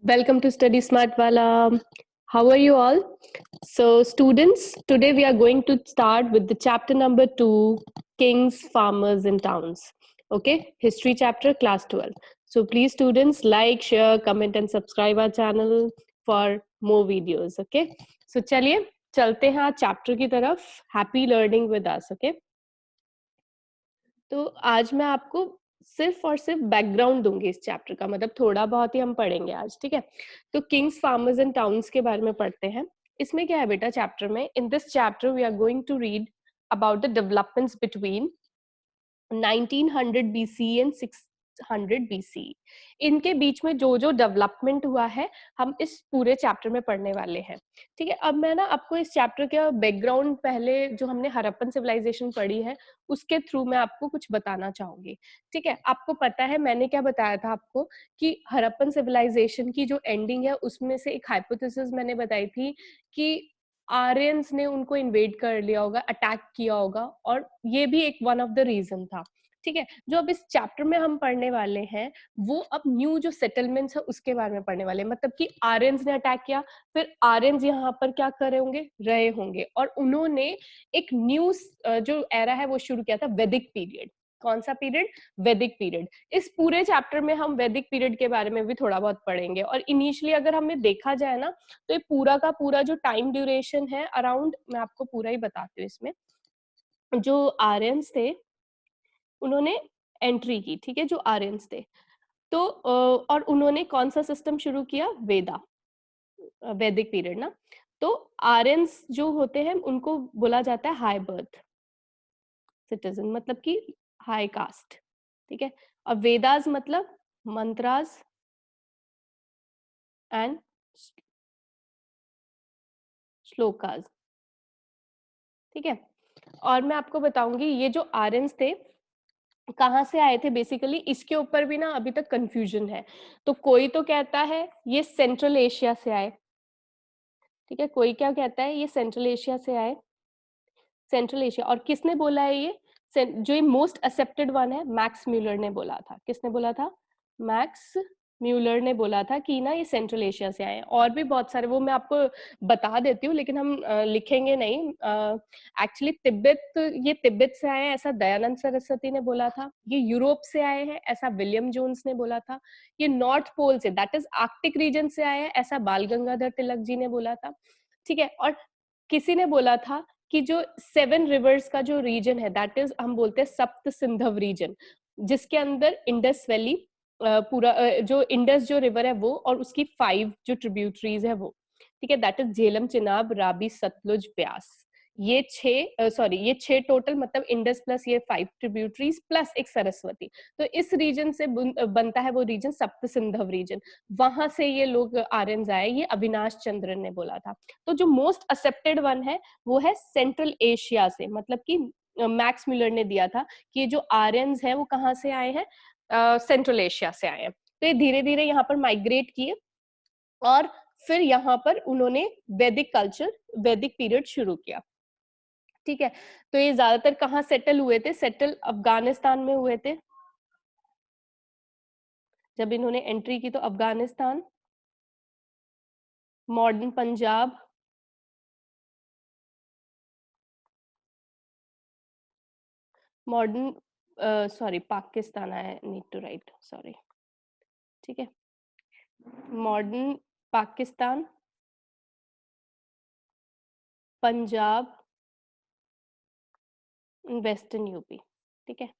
Welcome to Study Smart Wala. How are you all? So, students, today we are going to start with the chapter number 2, Kings, Farmers and Towns. Okay, history chapter, class 12. So, please, students, like, share, comment and subscribe our channel for more videos. Okay, so चलिए चलते हैं आज chapter की तरफ. Happy learning with us. Okay. तो आज मैं आपको सिर्फ और सिर्फ बैकग्राउंड दूंगी इस चैप्टर का, मतलब थोड़ा बहुत ही हम पढ़ेंगे आज. ठीक है, तो किंग्स, फार्मर्स एंड टाउन्स के बारे में पढ़ते हैं. इसमें क्या है बेटा चैप्टर में? In this chapter we are going to read about the developments between 1900 BC and 600 BC. इनके बीच में जो जो डेवलपमेंट हुआ है हम इस पूरे चैप्टर में पढ़ने वाले हैं. ठीक है, अब मैं ना आपको इस चैप्टर का बैकग्राउंड, पहले जो हमने हड़प्पन सिविलाइजेशन पढ़ी है उसके थ्रू मैं आपको कुछ बताना चाहूंगी. ठीक है, आपको पता है मैंने क्या बताया था आपको कि हड़प्पन सिविलाइजेशन की जो एंडिंग है उसमें से एक हाइपोथेसिस मैंने बताई थी कि आर्यंस ने उनको इन्वेड कर लिया होगा, अटैक किया होगा, और ये भी एक वन ऑफ द रीजन था. ठीक है, जो अब इस चैप्टर में हम पढ़ने वाले हैं वो अब न्यू जो सेटलमेंट्स है उसके बारे में पढ़ने वाले हैं. मतलब कि आर्यंस ने अटैक किया, फिर आर्यंस यहाँ पर क्या कर रहे होंगे, रहे होंगे, और उन्होंने एक न्यू जो एरा है वो शुरू किया था, वैदिक पीरियड. कौन सा पीरियड? वैदिक पीरियड. इस पूरे चैप्टर में हम वैदिक पीरियड के बारे में भी थोड़ा बहुत पढ़ेंगे. और इनिशियली अगर हमें देखा जाए ना तो ये पूरा का पूरा जो टाइम ड्यूरेशन है अराउंड, मैं आपको पूरा ही बताती हूँ. इसमें जो आर्यंस थे उन्होंने एंट्री की. ठीक है, जो आर्यंस थे तो और उन्होंने कौन सा सिस्टम शुरू किया? वेदा, वैदिक पीरियड ना. तो आर्यंस जो होते हैं उनको बोला जाता है हाई बर्थ सिटीजन, मतलब कि हाई कास्ट. ठीक है, और वेदास मतलब मंत्रास एंड श्लोकास. ठीक है, और मैं आपको बताऊंगी ये जो आर्यंस थे कहाँ से आए थे बेसिकली, इसके ऊपर भी ना अभी तक कंफ्यूजन है. तो कोई तो कहता है ये सेंट्रल एशिया से आए. ठीक है, कोई क्या कहता है ये सेंट्रल एशिया से आए, सेंट्रल एशिया. और किसने बोला है ये? जो ये मोस्ट एक्सेप्टेड वन है, मैक्स म्यूलर ने बोला था. किसने बोला था? मैक्स म्यूलर ने बोला था कि ना ये सेंट्रल एशिया से आए. और भी बहुत सारे, वो मैं आपको बता देती हूँ लेकिन हम लिखेंगे नहीं. एक्चुअली तिब्बत, ये तिब्बत से आए हैं ऐसा दयानंद सरस्वती ने बोला था. ये यूरोप से आए हैं ऐसा विलियम जोन्स ने बोला था. ये नॉर्थ पोल से, दैट इज आर्कटिक रीजन से आए हैं ऐसा बाल गंगाधर तिलक जी ने बोला था. ठीक है, और किसी ने बोला था कि जो 7 रिवर्स का जो रीजन है दैट इज हम बोलते हैं सप्त सिंधव रीजन, जिसके अंदर इंडस वैली पूरा जो इंडस जो रिवर है वो, और उसकी 5 जो ट्रिब्यूटरीज है वो. ठीक है, दैट इज झेलम, चिनाब, राबी, सतलुज, ब्यास. ये 6 टोटल, मतलब इंडस प्लस ये 5 ट्रिब्यूटरीज प्लस एक सरस्वती. तो इस रीजन से बनता है वो रीजन सप्त सिंधव रीजन. वहां से ये लोग आर्यंस आए, ये अविनाश चंद्रन ने बोला था. तो जो मोस्ट एक्सेप्टेड वन है वो है सेंट्रल एशिया से, मतलब कि मैक्स म्यूलर ने दिया था कि ये जो आर्यंस हैं वो कहाँ से आए हैं? सेंट्रल एशिया से आए हैं. तो ये धीरे धीरे यहाँ पर माइग्रेट किए और फिर यहाँ पर उन्होंने वैदिक कल्चर, वैदिक पीरियड शुरू किया. ठीक है, तो ये ज्यादातर कहाँ सेटल हुए थे? सेटल अफगानिस्तान में हुए थे. जब इन्होंने एंट्री की तो Afghanistan, modern Punjab, modern sorry Pakistan, I need to write, sorry. ठीक है, modern Pakistan, Punjab, western UP. ठीक है,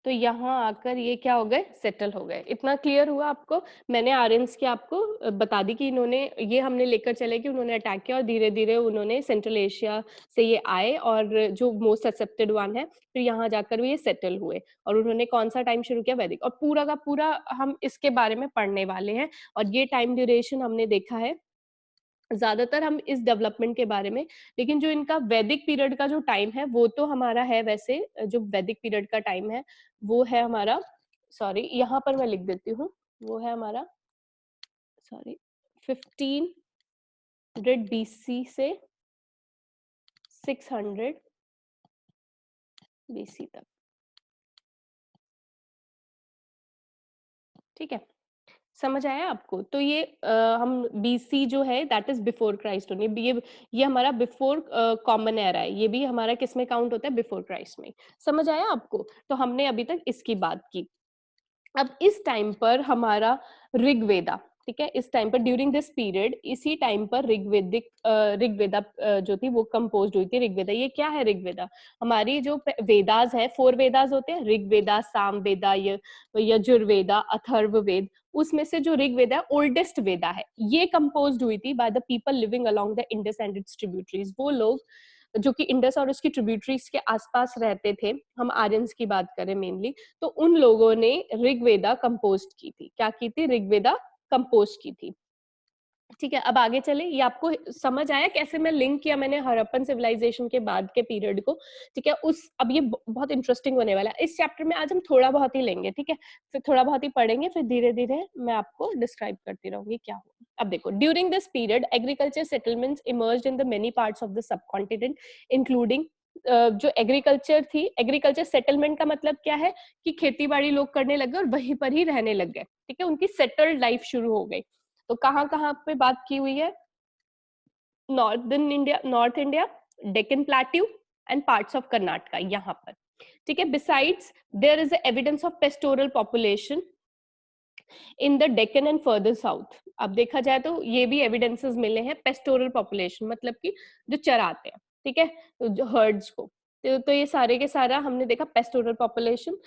तो यहाँ आकर ये क्या हो गए? सेटल हो गए. इतना क्लियर हुआ आपको? मैंने आर्यंस की आपको बता दी कि इन्होंने, ये हमने लेकर चले कि उन्होंने अटैक किया और धीरे धीरे उन्होंने सेंट्रल एशिया से ये आए, और जो मोस्ट एक्सेप्टेड वन है फिर यहाँ जाकर भी ये सेटल हुए. और उन्होंने कौन सा टाइम शुरू किया? वैदिक. और पूरा का पूरा हम इसके बारे में पढ़ने वाले हैं. और ये टाइम ड्यूरेशन हमने देखा है ज्यादातर हम इस डेवलपमेंट के बारे में, लेकिन जो इनका वैदिक पीरियड का जो टाइम है वो तो हमारा है, वैसे जो वैदिक पीरियड का टाइम है वो है हमारा, सॉरी यहाँ पर मैं लिख देती हूँ, वो है हमारा, सॉरी, 1500 BC से 600 BC तक. ठीक है, समझ आया आपको? तो ये हम बीसी जो है that is before Christ only, ये हमारा बिफोर कॉमन एरा है, ये भी हमारा किसमें काउंट होता है? बिफोर क्राइस्ट में। समझ आया आपको? तो हमने अभी तक इसकी बात की। अब इस टाइम पर हमारा ऋग्वेदा, ठीक है, इस टाइम पर ड्यूरिंग दिस पीरियड, इसी टाइम पर ऋग्वेदा जो थी वो कंपोज हुई थी। ऋग्वेदा, ये क्या है ऋग्वेदा? हमारी जो वेदास है, 4 वेदास होते हैं, ऋग्वेदा, सामवेदा, यजुर्वेदा, अथर्ववेद, उसमें से जो ऋग्वेदा है ओल्डेस्ट वेदा है। ये कंपोज हुई थी by the people living along the Indus and it's tributaries. वो लोग जो कि इंडस और उसकी ट्रिब्यूटरीज के आसपास रहते थे, हम आर्यंस की बात करें मेनली, तो उन लोगों ने ऋग्वेदा कंपोज की थी। क्या की थी? ऋग्वेदा कंपोज की थी। ठीक है, अब आगे चले। ये आपको समझ आया कैसे मैं लिंक किया मैंने हड़प्पन सिविलाइजेशन के बाद के पीरियड को? ठीक है, उस अब ये बहुत इंटरेस्टिंग होने वाला है। इस चैप्टर में आज हम थोड़ा बहुत ही लेंगे, ठीक है, फिर थोड़ा बहुत ही पढ़ेंगे, फिर धीरे धीरे मैं आपको डिस्क्राइब करती रहूंगी क्या हुआ। अब देखो, during this period agriculture settlements emerged in the many parts of the sub continent, including जो एग्रीकल्चर थी, एग्रीकल्चर सेटलमेंट का मतलब क्या है कि खेती बाड़ी लोग करने लगे और वहीं पर ही रहने लग गए। ठीक है, उनकी सेटल्ड लाइफ शुरू हो गई। तो कहाँ कहाँ पे बात की हुई है? Northern India, north India, Deccan plateau and parts of Karnataka, यहाँ पर। ठीक है, besides there is evidence of pastoral population in the Deccan and further south. अब देखा जाए तो ये भी एविडेंसेस मिले हैं, पेस्टोरल पॉपुलेशन मतलब कि जो चराते हैं, ठीक है, जो हर्ड्स को। तो ये सारे के सारा हमने देखा पेस्टोरल पॉपुलेशन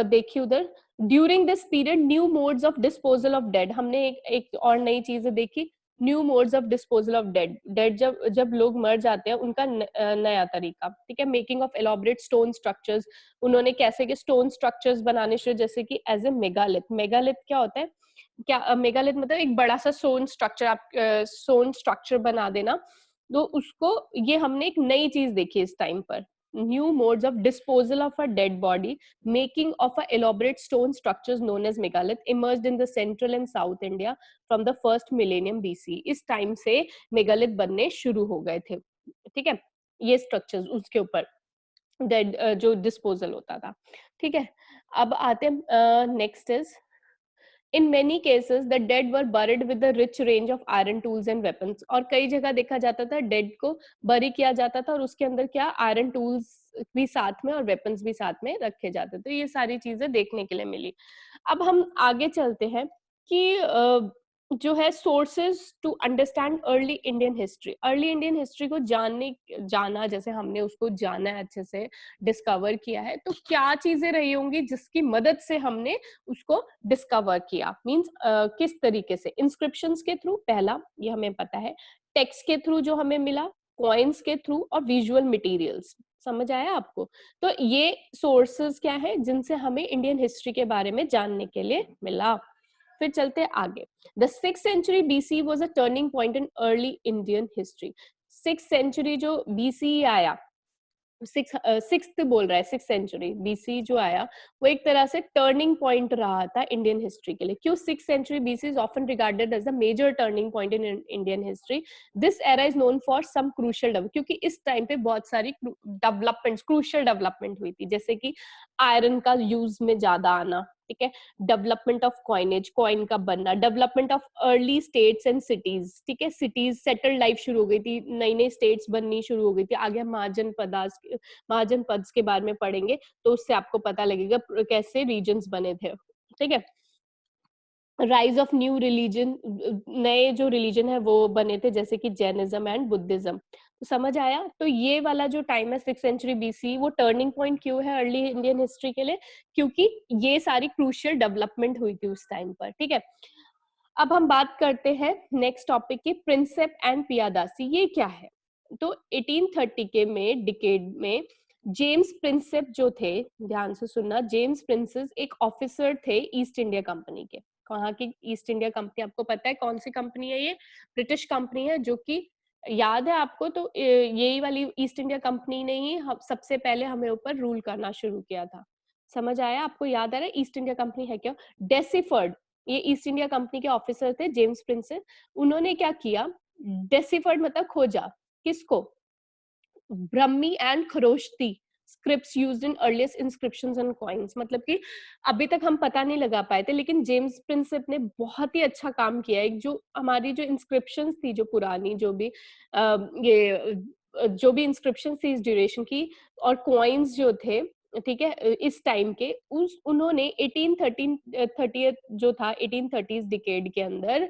देखी उधर। During this period new modes of disposal of dead, हमने एक और नई चीजें देखी, new modes of disposal of dead. Dead जब जब लोग मर जाते हैं उनका नया तरीका, ठीक है, making of elaborate stone structures. उन्होंने कैसे के स्टोन स्ट्रक्चर्स बनाने शुरू, जैसे कि एज ए मेगालिथ। मेगालिथ क्या होता है? क्या मेगालिथ मतलब एक बड़ा सा स्टोन स्ट्रक्चर, आप स्टोन स्ट्रक्चर बना देना। तो उसको, ये हमने एक नई चीज देखी इस टाइम पर, new modes of disposal of a dead body, making of a elaborate stone structures known as megalith, emerged in the central and south India from the first millennium BC. इस टाइम से megalith बनने शुरू हो गए थे। ठीक है, ये स्ट्रक्चर्स उसके ऊपर डेड जो डिस्पोजल होता था। ठीक है, अब आते हैं next is, in many cases the dead were buried with the rich range of iron tools and weapons. और कई जगह देखा जाता था डेड को बरी किया जाता था और उसके अंदर क्या, आयरन टूल्स भी साथ में और वेपन्स भी साथ में रखे जाते थे। तो ये सारी चीजें देखने के लिए मिली। अब हम आगे चलते हैं कि जो है sources to understand early Indian history. Early Indian history को जाना, जैसे हमने उसको जाना है, अच्छे से डिस्कवर किया है, तो क्या चीजें रही होंगी जिसकी मदद से हमने उसको डिस्कवर किया? मींस किस तरीके से? इंस्क्रिप्शंस के थ्रू, पहला ये हमें पता है, टेक्स्ट के थ्रू जो हमें मिला, कॉइन्स के थ्रू, और विजुअल मटेरियल्स। समझ आया आपको? तो ये सोर्सेज क्या है जिनसे हमें इंडियन हिस्ट्री के बारे में जानने के लिए मिला। फिर चलते आगे। The 6th century BC was a turning point in early Indian history. 6th century जो BC आया, सिक्स्थ बोल रहा है, 6th सेंचुरी बीसी जो आया, वो एक तरह से टर्निंग पॉइंट रहा था इंडियन हिस्ट्री के लिए। क्यों 6th century BC is often regarded as a major turning point in Indian history? This era is known for some crucial development, क्योंकि इस टाइम पे बहुत सारी डेवलपमेंट, क्रूशियल डेवलपमेंट हुई थी, जैसे कि आयरन का यूज में ज्यादा आना, ठीक है, डेवलपमेंट ऑफ कॉइनेज, कॉइन का बनना, development of early states and cities, ठीक है, सिटीज सेटल्ड लाइफ शुरू हो गई थी, नई नई स्टेट्स बननी शुरू हो गई थी। आगे हम महाजन पद्स के बारे में पढ़ेंगे तो उससे आपको पता लगेगा कैसे रीजन्स बने थे। ठीक है, राइज ऑफ न्यू रिलीजन, नए जो रिलीजन है वो बने थे, जैसे कि जैनिज्म एंड बुद्धिज्म। तो समझ आया? तो ये वाला जो टाइम है 6th सेंचुरी बीसी, वो टर्निंग पॉइंट क्यों है अर्ली इंडियन हिस्ट्री के लिए? क्योंकि ये सारी क्रूशियल डेवलपमेंट हुई थी उस टाइम पर। ठीक है, अब हम बात करते हैं नेक्स्ट टॉपिक की, प्रिंसेप एंड पियादासी। ये क्या है? तो 1830 के में डिकेड में जेम्स प्रिंसेप जो थे, ध्यान से सुनना, जेम्स प्रिंसेस एक ऑफिसर थे ईस्ट इंडिया कंपनी के। कहाँ की ईस्ट इंडिया कंपनी? आपको पता है कौन सी कंपनी है? ये ब्रिटिश कंपनी है, जो कि याद है आपको तो यही वाली ईस्ट इंडिया कंपनी ने ही सबसे पहले हमें ऊपर रूल करना शुरू किया था। समझ आया आपको? याद आ रहा है ईस्ट इंडिया कंपनी है क्या? डेसिफर्ड, ये ईस्ट इंडिया कंपनी के ऑफिसर थे, जेम्स प्रिंसेप। उन्होंने क्या किया? डेसिफर्ड मतलब खोजा, किसको? Brahmi and Kharosthi scripts used in earliest inscriptions and coins, मतलब कि अभी तक हम पता नहीं लगा पाए थे, लेकिन जेम्स प्रिंसेप ने बहुत ही अच्छा काम किया है। जो हमारी जो इंस्क्रिप्शंस थी, जो पुरानी जो भी जो भी इंस्क्रिप्शन थी इस ड्यूरेशन की और कॉइन्स जो थे, ठीक है, इस टाइम के, उस उन्होंने 1830 जो था 1830s डिकेड के अंदर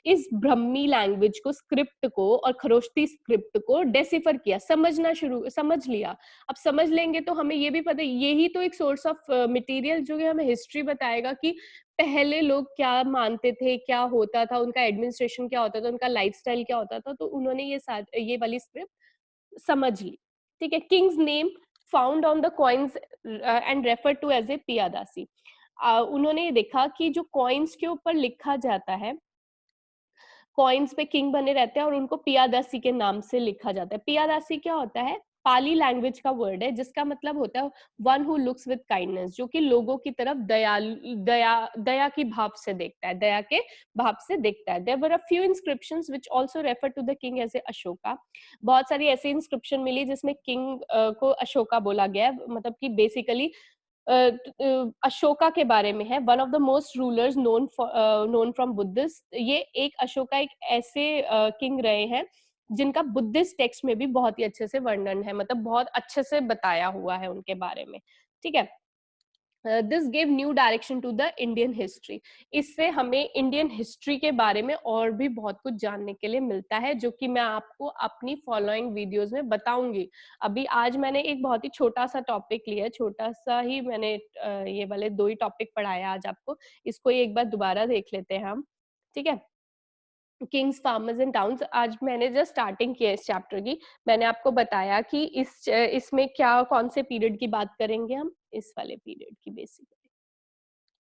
इस ब्रह्मी लैंग्वेज को, स्क्रिप्ट को और खरोष्टी स्क्रिप्ट को डेसिफर किया, समझ लिया। अब समझ लेंगे तो हमें ये भी पता, यही तो एक सोर्स ऑफ मटेरियल जो है हमें हिस्ट्री बताएगा कि पहले लोग क्या मानते थे, क्या होता था, उनका एडमिनिस्ट्रेशन क्या होता था, उनका लाइफस्टाइल क्या होता था। तो उन्होंने ये वाली स्क्रिप्ट समझ ली, ठीक है। King's name found on the coins and refer to as a Piyadasi. उन्होंने ये देखा कि जो कॉइन्स के ऊपर लिखा जाता है, कॉइन्स पे किंग बने रहते हैं और उनको पियादासी के नाम से लिखा जाता है। पियादासी क्या होता है? पाली लैंग्वेज का वर्ड है जिसका मतलब होता है one who looks with kindness, जो कि लोगों की तरफ दया की भाव से देखता है, दया के भाव से देखता है। There were a few inscriptions which also refer to the king as a Ashoka. बहुत सारी ऐसी इंस्क्रिप्शन मिली जिसमें किंग को अशोका बोला गया है, मतलब कि बेसिकली अशोका के बारे में है। One of the most rulers known from Buddhist. ये एक अशोका एक ऐसे किंग रहे हैं जिनका बुद्धिस्ट टेक्स्ट में भी बहुत ही अच्छे से वर्णन है, मतलब बहुत अच्छे से बताया हुआ है उनके बारे में, ठीक है। This give new direction to the Indian history. इससे हमें इंडियन हिस्ट्री के बारे में और भी बहुत कुछ जानने के लिए मिलता है, जो कि मैं आपको अपनी फॉलोइंग वीडियोस में बताऊंगी। अभी आज मैंने एक बहुत ही छोटा सा टॉपिक लिया, छोटा सा ही मैंने ये वाले 2 ही टॉपिक पढ़ाया आज आपको। इसको एक बार दोबारा देख लेते हैं हम, ठीक है। किंग्स, फार्मर्स एंड टाउन्स, आज मैंने जस्ट स्टार्टिंग किया इस चैप्टर की। मैंने आपको बताया कि इसमें क्या, कौन से पीरियड की बात करेंगे हम, इस वाले पीरियड की बेसिकली,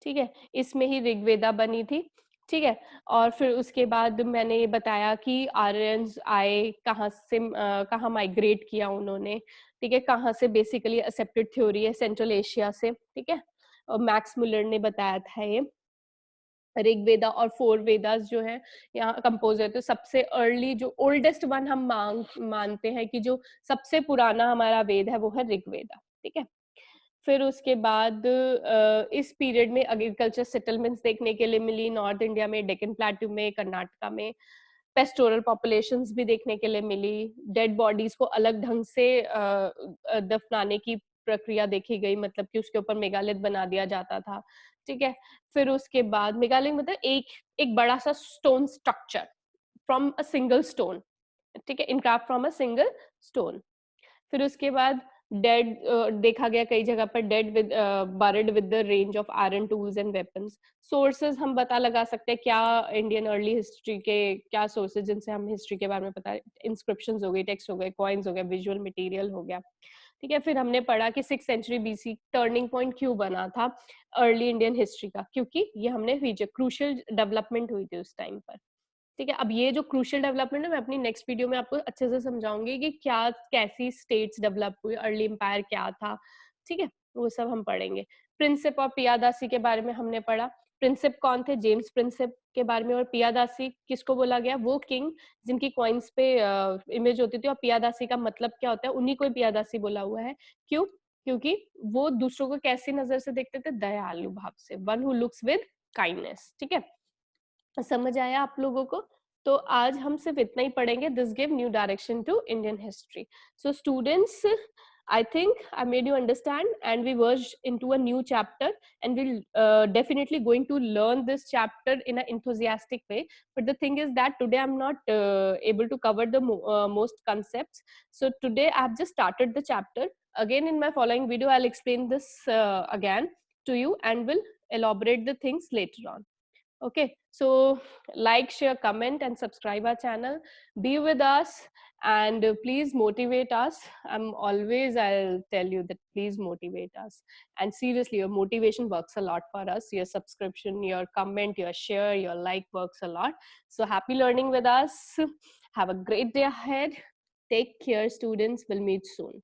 ठीक है। इसमें ही ऋग्वेदा बनी थी, ठीक है। और फिर उसके बाद मैंने ये बताया कि आर्यंस आए कहाँ से, कहाँ माइग्रेट किया उन्होंने, ठीक है, कहाँ से बेसिकली एक्सेप्टेड थ्योरी है, सेंट्रल एशिया से, ठीक है। और मैक्स मुलर ने बताया था ये। ऋग्वेदा और 4 वेदास जो है यहाँ कंपोज है, तो सबसे अर्ली जो ओल्डेस्ट वन हम मानते हैं कि जो सबसे पुराना हमारा वेद है वो है ऋग्वेदा, ठीक है। फिर उसके बाद इस पीरियड में एग्रीकल्चर सेटलमेंट्स देखने के लिए मिली नॉर्थ इंडिया में, डेक्कन प्लेटू में, कर्नाटका में। पेस्टोरल पॉपुलेशंस भी देखने के लिए मिली। डेड बॉडीज को अलग ढंग से दफनाने की प्रक्रिया देखी गई, मतलब कि उसके ऊपर मेगालिथ बना दिया जाता था, ठीक है। फिर उसके बाद मेगालिथ मतलब एक एक बड़ा सा stone structure from a single stone, ठीक है, इनक्राफ्ट फ्रॉम अ सिंगल स्टोन। फिर उसके बाद डेड देखा गया कई जगह पर, dead with buried with the range of iron tools and weapons. Sources हम पता लगा सकते हैं क्या, इंडियन अर्ली हिस्ट्री के क्या सोर्सेज जिनसे हम हिस्ट्री के बारे में पता है, इंस्क्रिप्शंस हो गई, टेक्स्ट हो गए, कॉइन्स हो गए, विजुअल मटेरियल हो गया, ठीक है। फिर हमने पढ़ा कि 6th century BC turning point क्यों बना था अर्ली इंडियन हिस्ट्री का, क्योंकि ये हमने क्रूशियल डेवलपमेंट हुई थी उस टाइम पर, ठीक है। अब ये जो क्रूशियल डेवलपमेंट है मैं अपनी नेक्स्ट वीडियो में आपको अच्छे से समझाऊंगी कि क्या, कैसी स्टेट्स डेवलप हुई, अर्ली एम्पायर क्या था, ठीक है, वो सब हम पढ़ेंगे। प्रिंसिप और पियादासी के बारे में हमने पढ़ा। प्रिंसिप कौन थे? जेम्स प्रिंसिप के बारे में। और पियादासी किसको बोला गया? वो किंग जिनकी कॉइन्स पे इमेज होती थी। और पियादासी का मतलब क्या होता है? उन्हीं को पियादासी बोला हुआ है। क्यों? क्योंकि वो दूसरों को कैसी नजर से देखते थे? दयालु भाव से, one who looks with kindness, ठीक है। समझ आया आप लोगों को? तो आज हम सिर्फ इतना ही पढ़ेंगे। This give new direction to Indian history. So students, I think I made you understand, and we verged into a new chapter, and we'll definitely going to learn this chapter in an enthusiastic way. But the thing is that today I'm not able to cover the most concepts. So today I have just started the chapter. Again, in my following video, I'll explain this again to you, and will elaborate the things later on. Okay, so like, share, comment, and subscribe our channel. Be with us, and please motivate us. I'll tell you that please motivate us. And seriously, your motivation works a lot for us. Your subscription, your comment, your share, your like works a lot. So happy learning with us. Have a great day ahead. Take care, students. We'll meet soon.